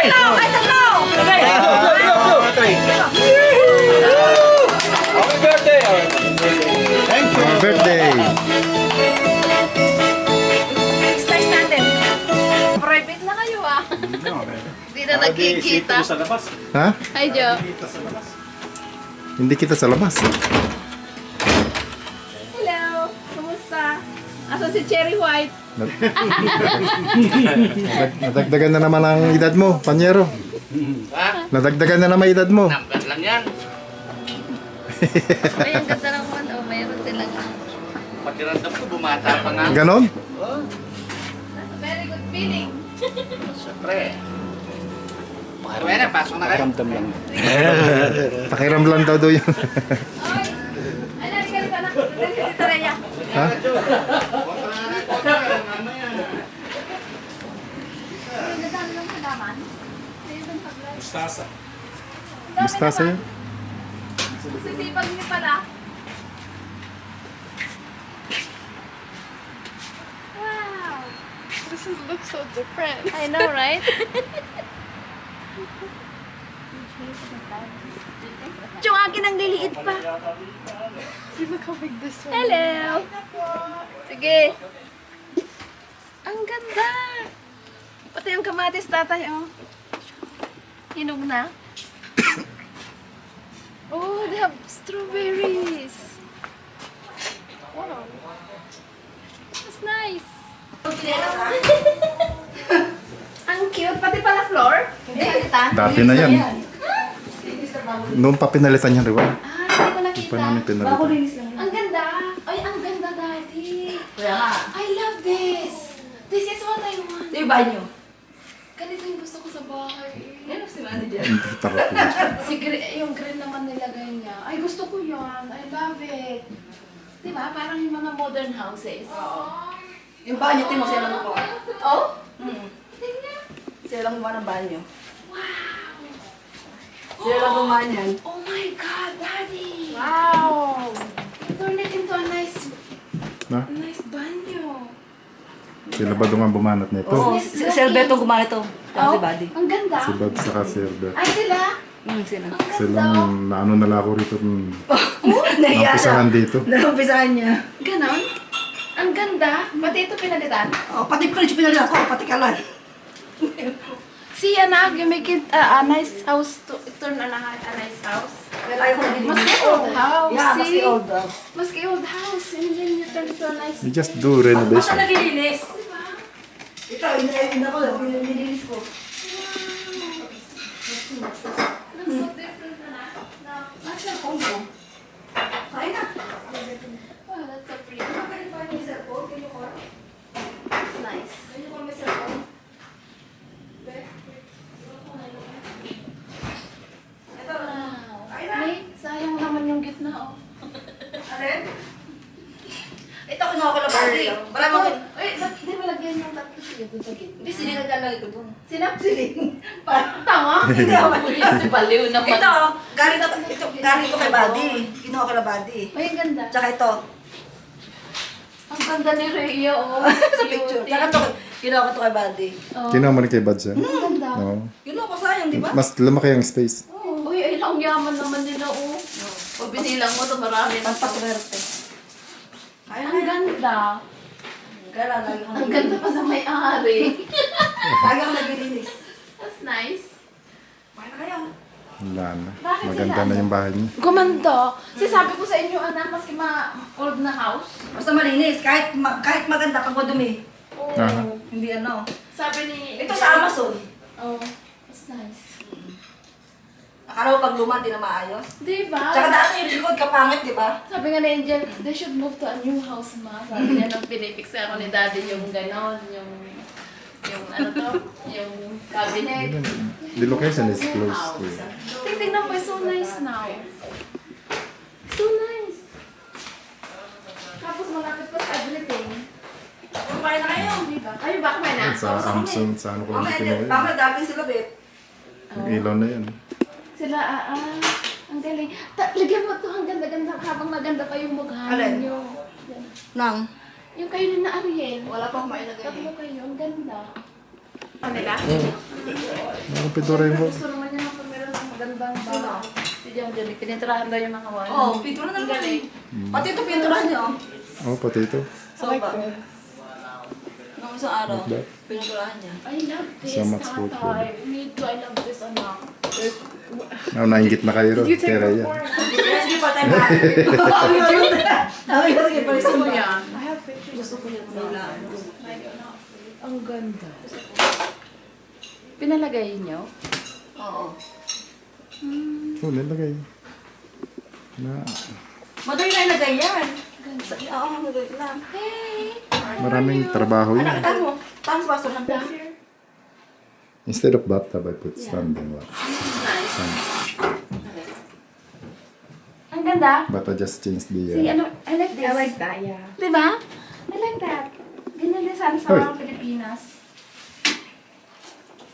I don't know. Happy birthday! Thank you! Happy birthday! Slice natin. Private na kayo ah. Hindi na nagkikita. Sa labas. Ha? Hi, Joe. Hindi kita sa labas. Hello. Kumusta? Asan si Cherry White? Nadagdagan na naman ang edad mo, Panyero. Ha? Nadagdagan na naman edad mo. Number lang yan. Ay, ang ganda ng one. Oh, mayroon silang. Pati random ko, bumata pa nga. Ganon? Oh, That's a very good feeling. syempre. Pwede na, pasok na kayo. Ramdam lang. Pakiram lang daw yun. Oy. Ay, narinig ka na. Narinig si Tareya. Ha? Kontra na na, kontra. Mamaya. Ang ganda ng halaman. Mayroon paglag. Mustasa. Mustasa yun? Sisipag niyo pala. Wow. This looks so different. I know, right? Yung akin ang liliit pa. See, look how big this one is. Hello. Sige. Ang ganda. Pati yung kamatis tatay, oh. Hinog na. Oh, they have strawberries. Wow. That's nice. Ang cute. Pati pala floor. Hindi palitan. Dati na yan. Noon pa pinalitan yan, Riwa. Ah, hindi ko nakita. Pa namin pinalitan. Ang ganda. Ay, ang ganda, Daddy. I love this. This is what I want. Ito yung banyo. Ganito yung gusto ko sa bahay. Yan ang si Manny dyan. Hindi tarap yun. Yung green naman nilagay niya. Ay, gusto ko yan. I love it. Diba? Parang yung mga modern houses. Yung banyo, tingnan mo siya lang ako. Oh? Tingnan. Siya lang gumawa ng banyo. Wow. Siya lang gumawa niyan. Oh my God, Daddy. Wow. Turn it into a nice Na? banyo. Sila ba doon ang bumanat nito? Oo, si Alberto gumawa ito. Tapos si Buddy. Ang ganda. Si Bab saka si Herbert. Ay, sila. Sila. Ang ganda. Silang naano na lang ako rito. Nahiya Nampisahan na. dito. Nampisahan niya. Ganon? Ang ganda. Pati ito pinalitan. Oh, pati fridge pinali ako, pati kalan. See, anak, you make it a nice house to turn a nice house. Well, ayaw ko na Maski old house, Yeah, see? maski old house. Maski old house, and then you turn to a nice. You just do Basta renovation. naglilinis. Diba? Ito, ina ko, nililinis ko. Looks so different na. Asa yung phone ko? Kain na. Wow, that's so pretty. Kain pa yung cellphone, kayo ko. It's nice. Kayo ko may cellphone. Ito. Wow. Ay, na. May, sayang naman yung gitna, oh. Alin? Ito, kinuha ko lang Buddy. Wala mo. Uy, ba't di mo lagyan yung tatlo siya doon sa gitna? Hindi, sinilagan lang ito dun. Sinap Siling. Parang tama? Hindi ako Si Baliw naman. Ito, galing to kay Buddy. Kinuha ko lang Buddy. Ay, ang ganda. Tsaka ito, Ang ganda ni Rhea, oh. sa picture. Tsaka ito, kinuha ko to kay Buddy. Oh. Kinuha mo rin kay Bad siya? Ang ganda. Oo. Kinuha ko sayang, di ba? Mas lumaki ang space. Oh. Uy, ay, ang yaman naman nila, oh. O, binilang mo to, marami na to. Pampaswerte. Ay, Ang ganda. Kaya lang, lagi ko Ang ganda pa sa may-ari. Lagi ako naglilinis. That's nice. Kumain na kayo. Wala na. Bakit Maganda sila, na ano? yung bahay niya. Gumanda. Sabi ko sa inyo, anak, maski ma-old na house. Basta malinis. Kahit maganda pag madumi. Oh. Aha. Hindi ano. Sabi ni... Ito sa Amazon. Oh, that's nice. Akala mo pag luma, di na maayos. Diba? Tsaka dati yung likod kapangit, di ba? Sabi nga ni Angel, they should move to a new house, ma. Sabi niya, nung pinipix ako ni Daddy yung ganon, yung ano to, yung cabinet. The location is close to Tingnan mo, it's so nice now. So nice. Tapos malapit pa sa everything. Kumain na kayo. Diba? Kayo ba kumain na? Sa Amazon, sa ano ko Mamaya, kinuha yun. mamaya dati sila, bet. Yung ilaw na yan. Sila, ang galing. Lagyan mo to hanggang ganda habang maganda pa yung mukha Alin? ninyo. Nang? Yung kayo na Ariel. Wala pa kumain na Tatlo ganyan. kayo, ang ganda. Kanila? Anong pintura mo? Gusto naman niya kung meron ng magandang bahay. Si John Jolie, pininturahan daw yung mga wall. Oh, pintura na naman. Pati ito pinturahan niyo. Oh, pati ito. Soba. Nung isang araw, Like that. pininturahan niya. I love this, So much food. tatay. Me too, I love this, anak. Nainggit na kayo ron. Did you take Kaya the yan. form? Hindi pa tayo makakit. Sabi ko, sige, palisin mo yan. I have pictures. Gusto ko yan. Wala. Ang ganda. Pinalagay niyo? Oo. Oh, nilagay. Na, Madali na ilagay yan. Oo, madali na. maraming trabaho yan. Anak, mo. Tapos baso ng Instead of bathtub, I put standing water. Ang ganda. But I just changed the... See, ano, I like this. I like that, yeah. Diba? I like that. Ganyan din sana sa Hoy. mga Pilipinas.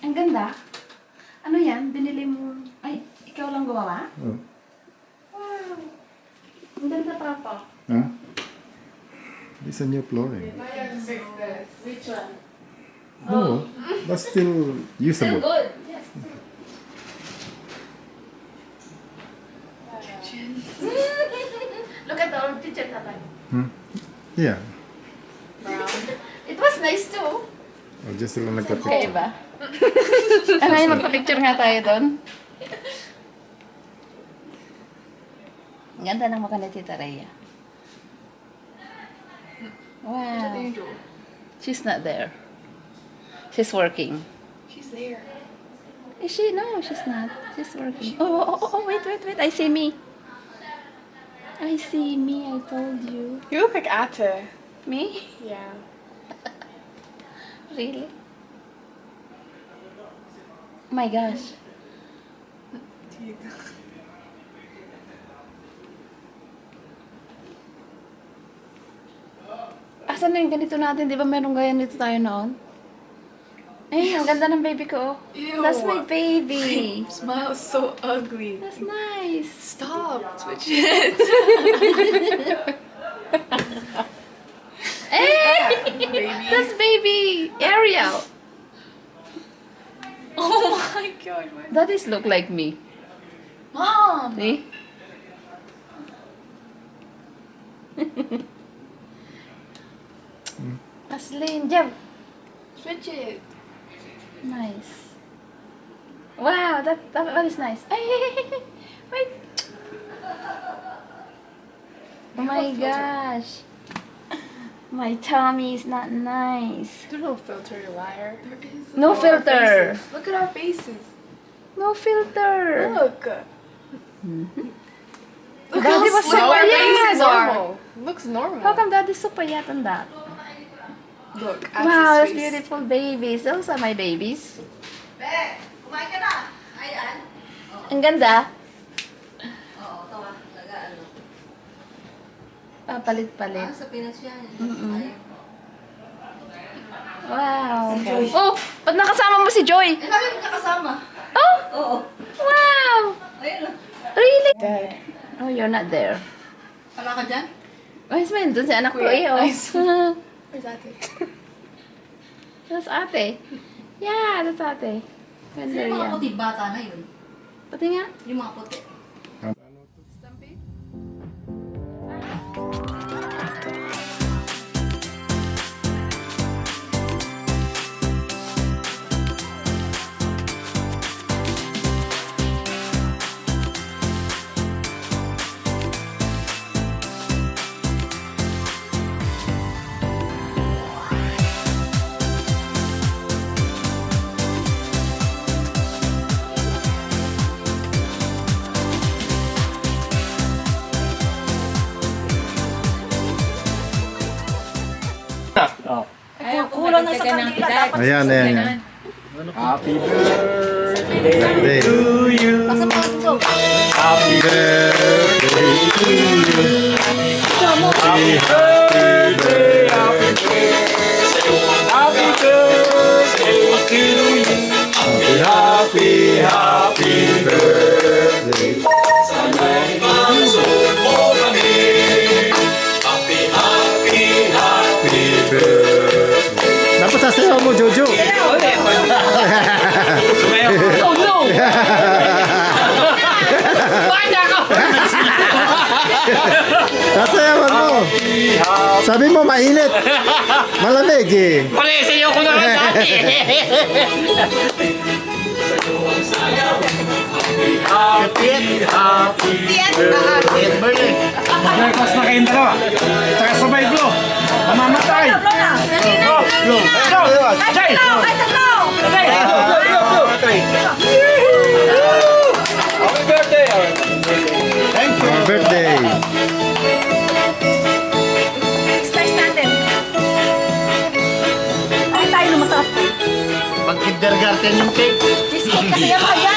Ang ganda. Ano yan? Binili mo... Ay, ikaw lang gumawa? Oh. Wow. Ang ganda, Papa. Huh? It's a new flooring. Which one? No, that's still Still usable. good. Yes. Look at the old picture, Tatay. Hmm? Yeah. It was nice too. Oh, just lang Okay nagka-picture. ba? Ano yun, magpa-picture nga tayo doon. Ang ganda ng mukha ni Tita Rhea. Wow. She's not there. She's working. She's there. Is she? No, she's not. She's working. Oh, wait. I see me. I see me, I told you. You look like Ate. Me? Yeah. Really? My gosh. Asan na yung ganito natin? Di ba meron ganyan dito tayo noon? Eh, ang ganda ng baby ko. Ew. That's my baby. Smile is so ugly. That's nice. Stop. Switch it. Hey! Baby. That's baby Ariel. Oh my god. That is look like me. Mom! See? Aslin, Jeff. Switch it. Nice. Wow, that is nice. Hey, wait. Oh my gosh. My tummy is not nice. There's no filter, you liar. There is. No Look at our filter. faces. Look at our faces. No filter. Look. Look Daddy how was slow so our payat. faces are. Looks normal. How come daddy's so payat on that? Look. Wow, that's Ate's face. beautiful babies. Those are my babies. Be, kumain ka na. Ayan. Ang ganda. Oo, tawa. Taga ano. Papalit-palit. Sa Pinas yan. Mm-mm. Wow. Oh, ba't nakasama mo si Joy? Eh, lagi mo kasama. Oh, Oo. wow. Ayun o. Really? Dead. Oh, you're not there. Wala ka dyan? Where's mine? Doon si anak ko Kuya, eh. Oh. nice. Where's Ate? That's ate. Yeah, that's ate. Ganda Yung mga yan. puti, bata na yun. Pati nga. Yung mga puti. Ayun, kulang na sa kandila. Dapat Ayan. Happy birthday Birthday. to you. nasa mga ito. Happy birthday to you. Happy birthday, happy birthday. Happy birthday to you. Happy birthday. Sana'y masuko kami. Happy birthday. Dapat sasayaw mo, Jojo. mainit. Malamig eh. Palisin ko na lang dati. Breakfast na kayong dalawa. Tsaka sabay blow. Mamamatay. Blow. Jay! Kahit tatlo! Happy birthday! Happy birthday. Slice natin. Ay, tayo na masarap. Pag kindergarten yung cake. Cheesecake kasi yan kaya.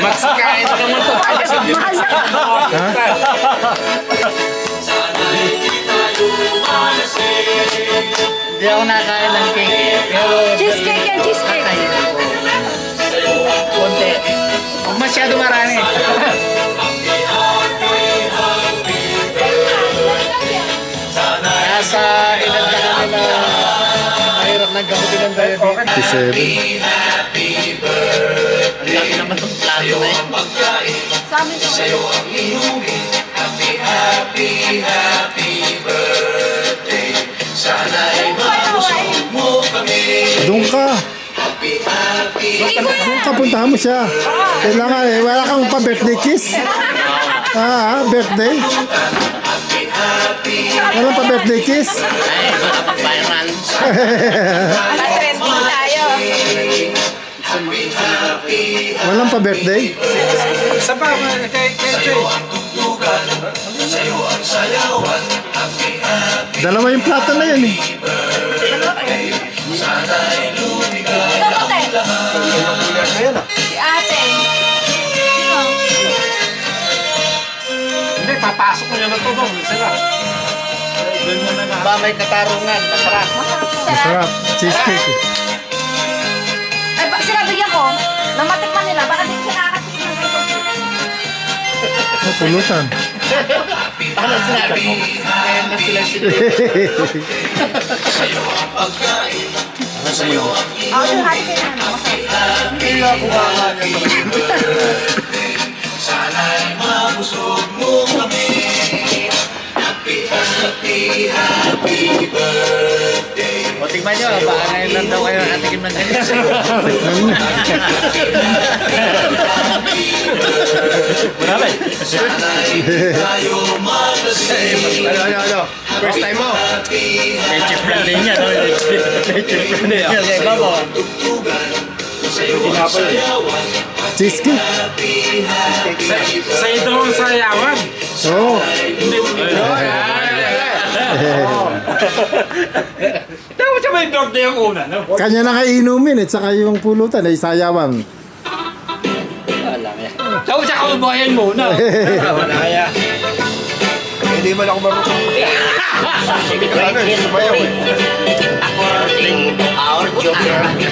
Max, kain na naman ito. Hindi ako nakain ng cake. Pero Cheesecake yan, cheesecake. kakain ko. Konti. Huwag masyado marami. Kaya sa edad na kami na mahirap nagkamutin ng diabetes. 57. Ang laki naman ng plato na yun. Sa amin to. Doon ka. Doon ka, puntahan mo siya. Kailangan eh, wala kang pa-birthday kiss. Birthday. Walang pa-birthday kiss. Ay, baka pag-viral. Trending tayo. Walang pa-birthday. Isa pa, kay Jay. Dalawa yung plato na yan eh. Ikaw te. Si ate. Hindi, papasok mo yan na ito doon. Sila. Ba may katarungan, masarap. Masarap. Cheesecake. Ay, pag sinabigyan ko, nang matikman nila, baka din siya nakakatingin ng ito. Pulutan. Ano sinabi mo? Ngayon na sila sila. Ako yung hati kayo na, masarap. Hindi nga kumakan yan. O tingnan nyo, baka ngayon lang daw kayo nakatikim ng ganyan. Marami. Ano? First time mo? Nature friendly niya, no? Nature friendly. Okay, babo. Cheesecake. Sa ito ang sayawan. Oo. Hindi mo Dapat siya may birthday ang una, no? Kanya na kainumin at saka yung pulutan ay sayawan. Dapat siya kalubayan muna. Wala kaya. Hindi man ako marunong. Hindi ka ano, sumayaw eh. According to our geography.